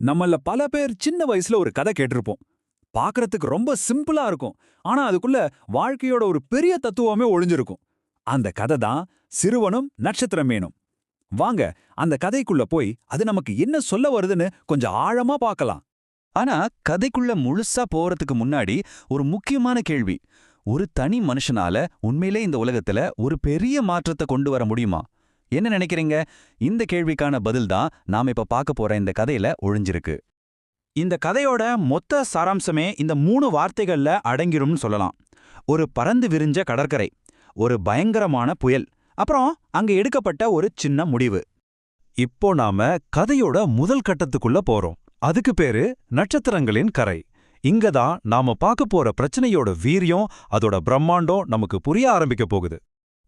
நம்மள பல பேர் சின்ன வயசுல ஒரு கதை கேட்டிருப்போம். பார்க்கறதுக்கு ரொம்ப சிம்பிளா இருக்கும். ஆனா அதுக்குள்ள வாழ்க்கையோட ஒரு பெரிய தத்துவமே ஒளிஞ்சிருக்கும். அந்த கதை தான் சிறுவனும் நட்சத்திர மீனும். வாங்க அந்த கதைக்குள்ள போய் அது நமக்கு என்ன சொல்ல வருதுன்னு கொஞ்சம் ஆழமா பார்க்கலாம். ஆனா கதைக்குள்ள முழுசா போறதுக்கு முன்னாடி ஒரு முக்கியமான கேள்வி. ஒரு தனி மனுஷனால உண்மையிலே இந்த உலகத்துல ஒரு பெரிய மாற்றத்தை கொண்டு வர முடியுமா? என்ன நினைக்கிறீங்க? இந்த கேள்விக்கான பதில் தான் நாம இப்ப பார்க்க போற இந்த கதையில ஒளிஞ்சிருக்கு. இந்த கதையோட மொத்த சாராம்சமே இந்த 3 வார்த்தைகள்ல அடங்கிரும்னு சொல்லலாம். ஒரு பறந்து விரிஞ்ச கடற்கரை, ஒரு பயங்கரமான புயல், அப்புறம் அங்க எடுக்கப்பட்ட ஒரு சின்ன முடிவு. இப்போ நாம கதையோட முதல் கட்டத்துக்குள்ள போறோம். அதுக்கு பேரு நட்சத்திரங்களின் கரை. இங்க தான் நாம பார்க்க போற பிரச்சனையோட வீரியம், அதோட பிரம்மாண்டம் நமக்கு புரிய ஆரம்பிக்க போகுது.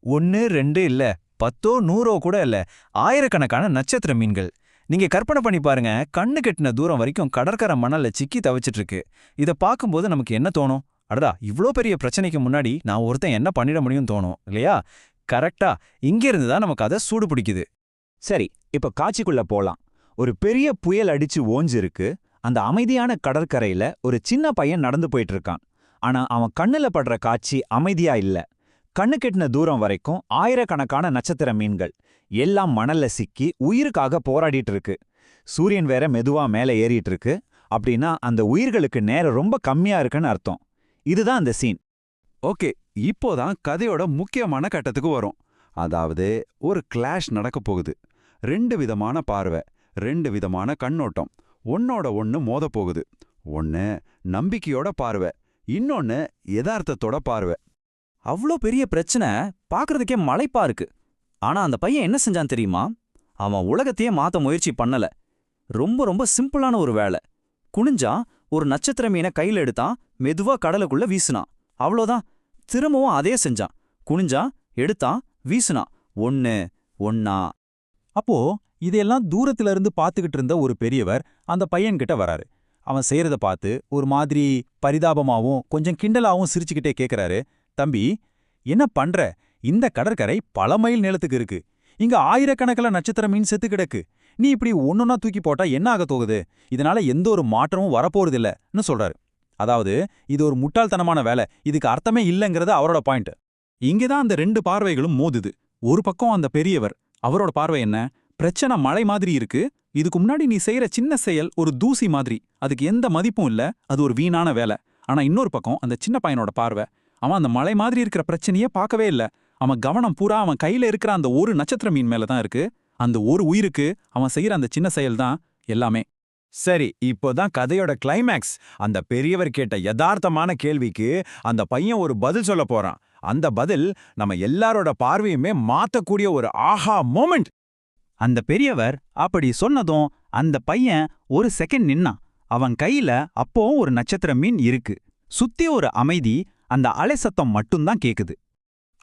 1 2 இல்ல, 10 100 கூட இல்ல, ஆயிரக்கணக்கான நட்சத்திர மீன்கள். நீங்க கற்பனை பண்ணி பாருங்க, கண்ணு கெட்டின தூரம் வரைக்கும் கடற்கரை மணல்ல சிக்கி தவிச்சிட்டு இருக்கு. இத பார்க்கும்போது நமக்கு என்ன தோணும்? அடடா, இவ்ளோ பெரிய பிரச்சனைக்கு முன்னாடி நான் ஒருத்தன் என்ன பண்ணிட முடியும் தோணும் இல்லையா? கரெக்டா, இங்கிருந்து தான் நமக்கு அதை சூடு பிடிக்குது. சரி, இப்ப காட்சிக்குள்ள போலாம். ஒரு பெரிய புயல் அடிச்சு ஓஞ்சிருக்கு. அந்த அமைதியான கடற்கரையில ஒரு சின்ன பையன் நடந்து போயிட்டு இருக்கான். ஆனா அவன் கண்ணுல படுற காட்சி அமைதியா இல்ல. கண்ணு கெட்டின தூரம் வரைக்கும் ஆயிரக்கணக்கான நட்சத்திர மீன்கள் எல்லாம் மணல்ல சிக்கி உயிருக்காக போராடிட்டு இருக்கு. சூரியன் வேற மெதுவா மேல ஏறிட்டு இருக்கு. அப்படின்னா அந்த உயிர்களுக்கு நேரம் ரொம்ப கம்மியா இருக்குன்னு அர்த்தம். இதுதான் அந்த சீன். ஓகே, இப்போதான் கதையோட முக்கியமான கட்டத்துக்கு வரும். அதாவது ஒரு கிளாஷ் நடக்க போகுது. 2 விதமான பார்வை, 2 விதமான கண்ணோட்டம், ஒன்னோட ஒன்னு மோத போகுது. ஒன்னு நம்பிக்கையோட பார்வை, இன்னொன்னு யதார்த்தத்தோட பார்வை. அவ்ளோ பெரிய பிரச்சனை பார்க்கறதுக்கே மலைப்பா இருக்கு. ஆனா அந்த பையன் என்ன செஞ்சான் தெரியுமா? அவன் உலகத்தையே மாத்த முயற்சி பண்ணல. ரொம்ப ரொம்ப சிம்பிளான ஒரு வேலை. குனிஞ்சான், ஒரு நட்சத்திர மீனை கையில எடுத்தான், மெதுவா கடலுக்குள்ள வீசுனான். அவ்வளோதான். திரும்பவும் அதே செஞ்சான். குனிஞ்சான், எடுத்தான், வீசுனான். 1 1 அப்போ இதையெல்லாம் தூரத்துல இருந்து பார்த்துக்கிட்டு இருந்த ஒரு பெரியவர் அந்த பையன்கிட்ட வராரு. அவன் செய்யறத பார்த்து ஒரு மாதிரி பரிதாபமாவும் கொஞ்சம் கிண்டலாவும் சிரிச்சுக்கிட்டே கேக்குறாரு, தம்பி, என்ன பண்ற? இந்த கடற்கரை பல மைல் நீளத்துக்கு இருக்கு. இங்க ஆயிரக்கணக்கில் நட்சத்திர மீன் செத்து கிடக்கு. நீ இப்படி ஒன்னொன்னா தூக்கி போட்டா என்ன ஆக போகுது? இதனால எந்த ஒரு மாற்றமும் வரப்போறதில்லன்னு சொல்றாரு. அதாவது இது ஒரு முட்டாள்தனமான வேலை, இதுக்கு அர்த்தமே இல்லைங்கிறது அவரோட பாயிண்ட். இங்கதான் அந்த 2 பார்வைகளும் மோதுது. ஒரு பக்கம் அந்த பெரியவர், அவரோட பார்வை என்ன? பிரச்சனை மலை மாதிரி இருக்கு. இதுக்கு முன்னாடி நீ செய்யற சின்ன செயல் ஒரு தூசி மாதிரி, அதுக்கு எந்த மதிப்பும் இல்ல, அது ஒரு வீணான வேலை. ஆனா இன்னொரு பக்கம் அந்த சின்ன பையனோட பார்வை, அவன் அந்த மலை மாதிரி இருக்கிற பிரச்சனையே பார்க்கவே இல்ல. அவன் கவனம் பூரா அவன் கையில இருக்கிற அந்த ஒரு நட்சத்திர மீன் மேலதான் இருக்கு. அந்த ஒரு உயிருக்கு அவன் செய்யற அந்த சின்ன செயல் தான் எல்லாமே. சரி, இப்போதான் கதையோட கிளைமேக்ஸ். அந்த பெரியவர் கேட்ட யதார்த்தமான கேள்விக்கு அந்த பையன் ஒரு பதில் சொல்ல போறான். அந்த பதில் நம்ம எல்லாரோட பார்வையுமே மாத்தக்கூடிய ஒரு ஆஹா மோமெண்ட். அந்த பெரியவர் அப்படி சொன்னதும் அந்த பையன் ஒரு செகண்ட் நின்னான். அவன் கையில அப்போவும் ஒரு நட்சத்திர மீன் இருக்கு. சுத்தி ஒரு அமைதி, அந்த அலை சத்தம் மட்டும்தான் கேக்குது.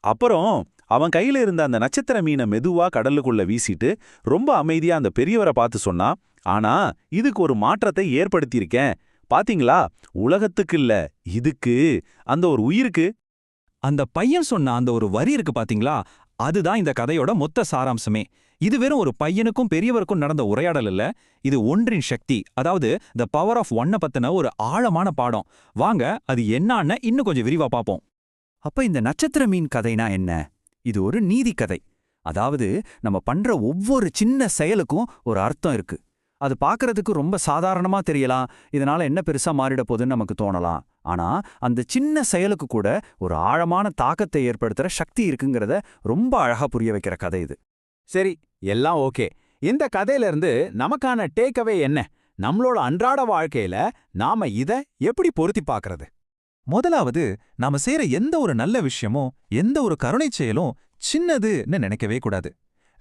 அப்புறம் அவன் கையில இருந்த அந்த நட்சத்திர மீனை மெதுவா கடலுக்குள்ள வீசிட்டு ரொம்ப அமைதியா அந்த பெரியவரை பார்த்து சொன்னான், ஆனா இதுக்கு ஒரு மாற்றத்தை ஏற்படுத்தியிருக்கேன். பாத்தீங்களா? உலகத்துக்கு இல்ல, இதுக்கு, அந்த ஒரு உயிருக்கு. அந்த பையன் சொன்ன அந்த ஒரு வரி இருக்கு பாத்தீங்களா, அதுதான் இந்த கதையோட மொத்த சாராம்சமே. இது வெறும் ஒரு பையனுக்கும் பெரியவருக்கும் நடந்த உரையாடல் இல்ல, இது ஒன்றின் சக்தி, அதாவது த பவர் ஆஃப் ஒன்ன பத்தின ஒரு ஆழமான பாடம். வாங்க அது என்னான்னு இன்னும் கொஞ்சம் விரிவா பார்ப்போம். அப்ப இந்த நட்சத்திர மீன் கதைனா என்ன? இது ஒரு நீதி கதை. அதாவது நம்ம பண்ற ஒவ்வொரு சின்ன செயலுக்கும் ஒரு அர்த்தம் இருக்கு. அது பார்க்கறதுக்கு ரொம்ப சாதாரணமா தெரியலாம், இதனால என்ன பெருசா மாறிட போகுதுன்னு நமக்கு தோணலாம். ஆனா அந்த சின்ன செயலுக்கு கூட ஒரு ஆழமான தாக்கத்தை ஏற்படுத்துற சக்தி இருக்குங்கிறத ரொம்ப அழகா புரிய வைக்கிற கதை இது. சரி, எல்லாம் ஓகே. இந்த கதையில இருந்து நமக்கான டேக்அவே என்ன? நம்மளோட அன்றாட வாழ்க்கையில நாம இத எப்படி பொருத்தி பார்க்கறது? முதலாவது, நாம செய்யற எந்த ஒரு நல்ல விஷயமோ எந்த ஒரு கருணை செயலும் சின்னதுன்னு நினைக்கவே கூடாது.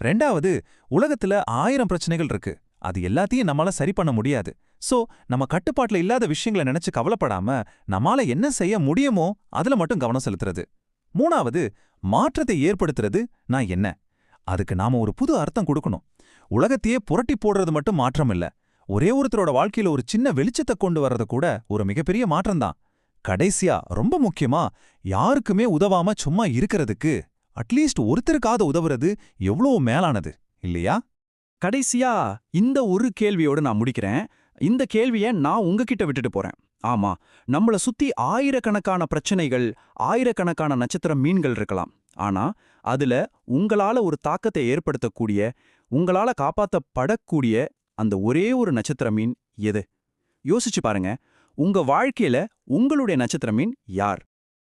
2வது, உலகத்துல 1000 பிரச்சனைகள் இருக்கு, அது எல்லாத்தையும் நம்மால சரி பண்ண முடியாது. சோ நம்ம கட்டுப்பாட்டுல இல்லாத விஷயங்களை நினைச்சு கவலைப்படாம நம்மால என்ன செய்ய முடியுமோ அதுல மட்டும் கவனம் செலுத்துறது. 3வது, மாற்றத்தை ஏற்படுத்துறது நான் என்ன, அதுக்கு நாம ஒரு புது அர்த்தம் கொடுக்கணும். உலகத்தையே புரட்டி போடுறது மட்டும் மாற்றம் இல்ல, ஒரே ஒருத்தரோட வாழ்க்கையில ஒரு சின்ன வெளிச்சத்தை கொண்டு வர்றது கூட ஒரு மிகப்பெரிய மாற்றம்தான். கடைசியா, ரொம்ப முக்கியமா, யாருக்குமே உதவாம சும்மா இருக்கிறதுக்கு அட்லீஸ்ட் ஒருத்தருக்காவது உதவுறது எவ்வளவு மேலானது இல்லையா? கடைசியா இந்த ஒரு கேள்வியோடு நான் முடிக்கிறேன். இந்த கேள்வியை நான் உங்ககிட்ட விட்டுட்டு போறேன். ஆமா, நம்மள சுத்தி ஆயிரக்கணக்கான பிரச்சனைகள், ஆயிரக்கணக்கான நட்சத்திர மீன்கள் இருக்கலாம். ஆனா அதுல உங்களால ஒரு தாக்கத்தை ஏற்படுத்தக்கூடிய, உங்களால காப்பாத்தப்படக்கூடிய அந்த ஒரே ஒரு நட்சத்திர மீன் எது? யோசிச்சு பாருங்க. உங்க வாழ்க்கையில உங்களுடைய நட்சத்திர மீன் யார்?